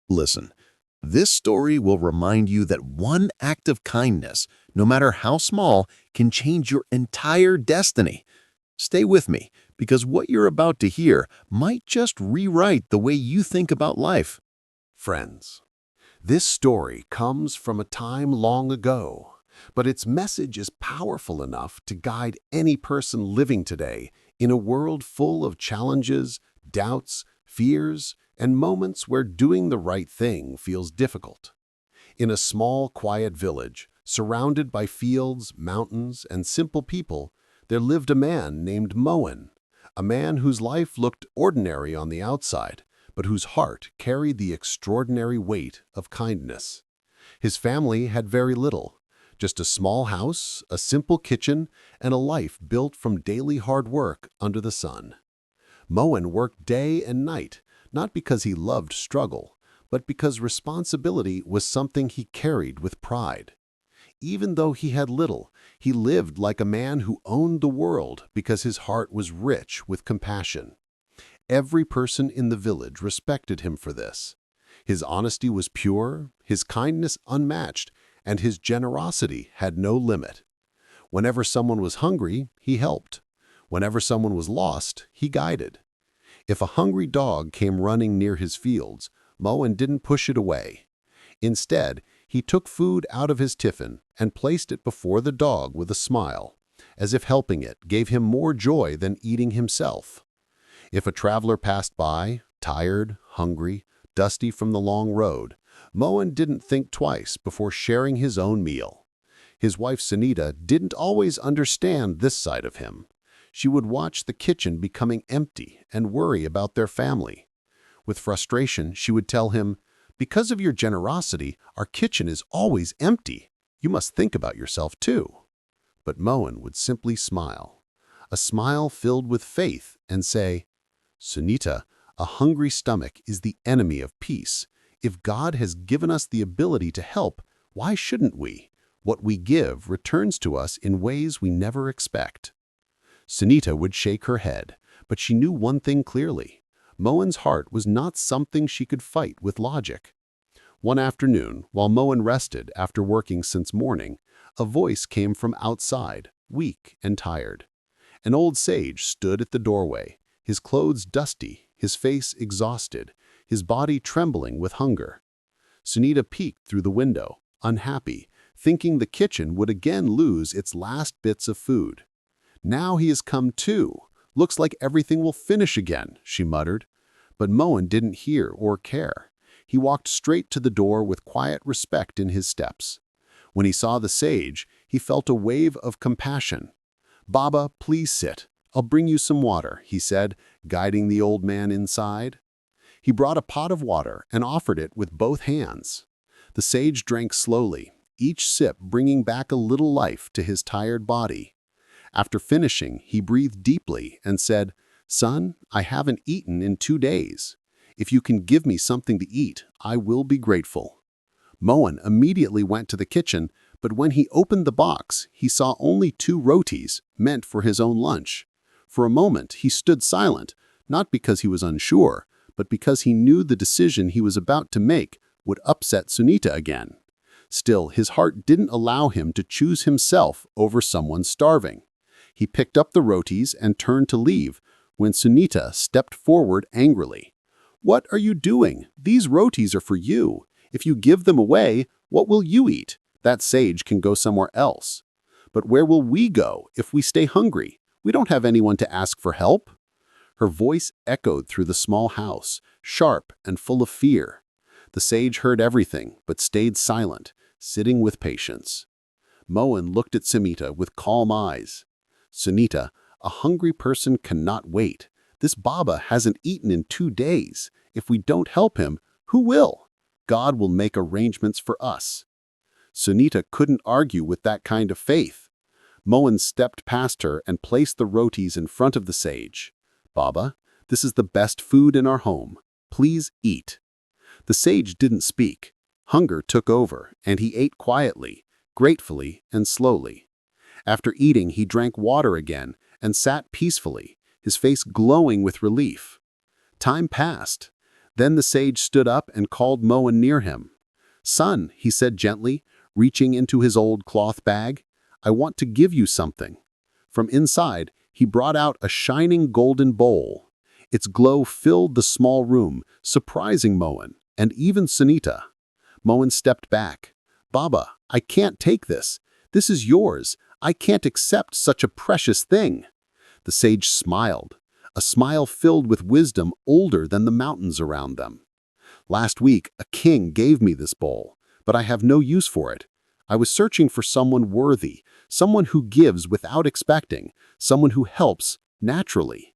Listen, this story will remind you that one act of kindness, no matter how small, can change your entire destiny. Stay with me, because what you're about to hear might just rewrite the way you think about life. Friends, this story comes from a time long ago, but its message is powerful enough to guide any person living today in a world full of challenges, doubts, fears, and moments where doing the right thing feels difficult. In a small, quiet village, surrounded by fields, mountains, and simple people, there lived a man named Moan, a man whose life looked ordinary on the outside, but whose heart carried the extraordinary weight of kindness. His family had very little, just a small house, a simple kitchen, and a life built from daily hard work under the sun. Moan worked day and night, not because he loved struggle, but because responsibility was something he carried with pride. Even though he had little, he lived like a man who owned the world because his heart was rich with compassion. Every person in the village respected him for this. His honesty was pure, his kindness unmatched, and his generosity had no limit. Whenever someone was hungry, he helped. Whenever someone was lost, he guided. If a hungry dog came running near his fields, Moan didn't push it away. Instead, he took food out of his tiffin and placed it before the dog with a smile, as if helping it gave him more joy than eating himself. If a traveler passed by, tired, hungry, dusty from the long road, Moan didn't think twice before sharing his own meal. His wife Sunita didn't always understand this side of him. She would watch the kitchen becoming empty and worry about their family. With frustration, she would tell him, "Because of your generosity, our kitchen is always empty. You must think about yourself too." But Moan would simply smile, a smile filled with faith, and say, "Sunita, a hungry stomach is the enemy of peace. If God has given us the ability to help, why shouldn't we? What we give returns to us in ways we never expect." Sunita would shake her head, but she knew one thing clearly. Moan's heart was not something she could fight with logic. One afternoon, while Moan rested after working since morning, a voice came from outside, weak and tired. An old sage stood at the doorway, his clothes dusty, his face exhausted, his body trembling with hunger. Sunita peeked through the window, unhappy, thinking the kitchen would again lose its last bits of food. "Now he has come too. Looks like everything will finish again," she muttered. But Moan didn't hear or care. He walked straight to the door with quiet respect in his steps. When he saw the sage, he felt a wave of compassion. "Baba, please sit. I'll bring you some water," he said, guiding the old man inside. He brought a pot of water and offered it with both hands. The sage drank slowly, each sip bringing back a little life to his tired body. After finishing, he breathed deeply and said, "Son, I haven't eaten in 2 days. If you can give me something to eat, I will be grateful." Moan immediately went to the kitchen, but when he opened the box, he saw only 2 rotis, meant for his own lunch. For a moment, he stood silent, not because he was unsure, but because he knew the decision he was about to make would upset Sunita again. Still, his heart didn't allow him to choose himself over someone starving. He picked up the rotis and turned to leave, when Sunita stepped forward angrily. "What are you doing? These rotis are for you. If you give them away, what will you eat? That sage can go somewhere else." "But where will we go if we stay hungry? We don't have anyone to ask for help." Her voice echoed through the small house, sharp and full of fear. The sage heard everything, but stayed silent, sitting with patience. Moan looked at Sunita with calm eyes. "Sunita, a hungry person cannot wait. This Baba hasn't eaten in 2 days. If we don't help him, who will? God will make arrangements for us." Sunita couldn't argue with that kind of faith. Moan stepped past her and placed the rotis in front of the sage. "Baba, this is the best food in our home. Please eat." The sage didn't speak. Hunger took over, and he ate quietly, gratefully, and slowly. After eating, he drank water again and sat peacefully, his face glowing with relief. Time passed. Then the sage stood up and called Moan near him. "Son," he said gently, reaching into his old cloth bag, "I want to give you something." From inside, he brought out a shining golden bowl. Its glow filled the small room, surprising Moan, and even Sunita. Moan stepped back. "Baba, I can't take this. This is yours. I can't accept such a precious thing." The sage smiled, a smile filled with wisdom older than the mountains around them. "Last week, a king gave me this bowl, but I have no use for it. I was searching for someone worthy, someone who gives without expecting, someone who helps naturally.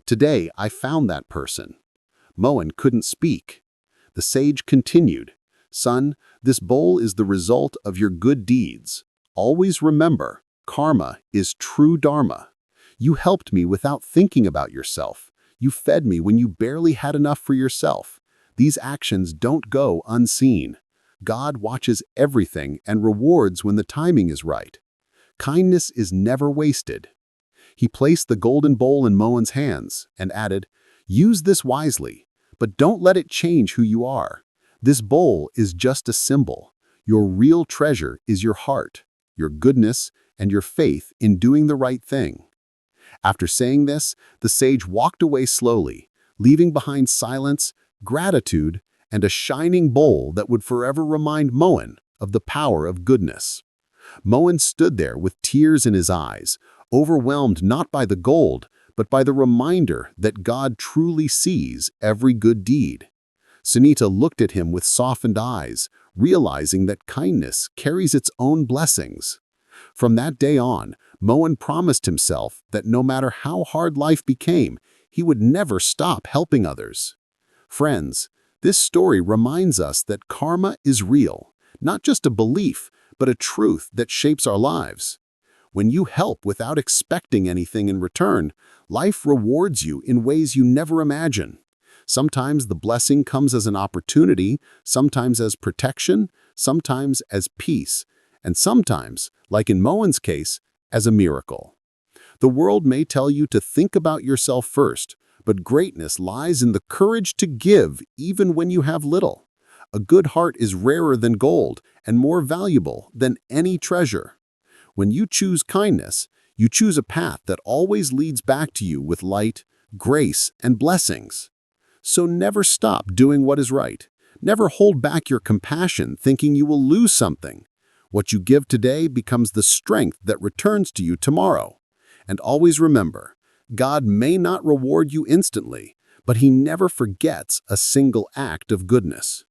Today, I found that person." Moan couldn't speak. The sage continued, "Son, this bowl is the result of your good deeds. Always remember, karma is true dharma. You helped me without thinking about yourself. You fed me when you barely had enough for yourself. These actions don't go unseen. God watches everything and rewards when the timing is right. Kindness is never wasted." He placed the golden bowl in Moan's hands and added, "Use this wisely, but don't let it change who you are. This bowl is just a symbol. Your real treasure is your heart, your goodness, and your faith in doing the right thing." After saying this, the sage walked away slowly, leaving behind silence, gratitude, and a shining bowl that would forever remind Moan of the power of goodness. Moan stood there with tears in his eyes, overwhelmed not by the gold, but by the reminder that God truly sees every good deed. Sunita looked at him with softened eyes, realizing that kindness carries its own blessings. From that day on, Moan promised himself that no matter how hard life became, he would never stop helping others. Friends, this story reminds us that karma is real, not just a belief, but a truth that shapes our lives. When you help without expecting anything in return, life rewards you in ways you never imagine. Sometimes the blessing comes as an opportunity, sometimes as protection, sometimes as peace, and sometimes, like in Moan's case, as a miracle. The world may tell you to think about yourself first, but greatness lies in the courage to give even when you have little. A good heart is rarer than gold and more valuable than any treasure. When you choose kindness, you choose a path that always leads back to you with light, grace, and blessings. So never stop doing what is right. Never hold back your compassion thinking you will lose something. What you give today becomes the strength that returns to you tomorrow. And always remember, God may not reward you instantly, but He never forgets a single act of goodness.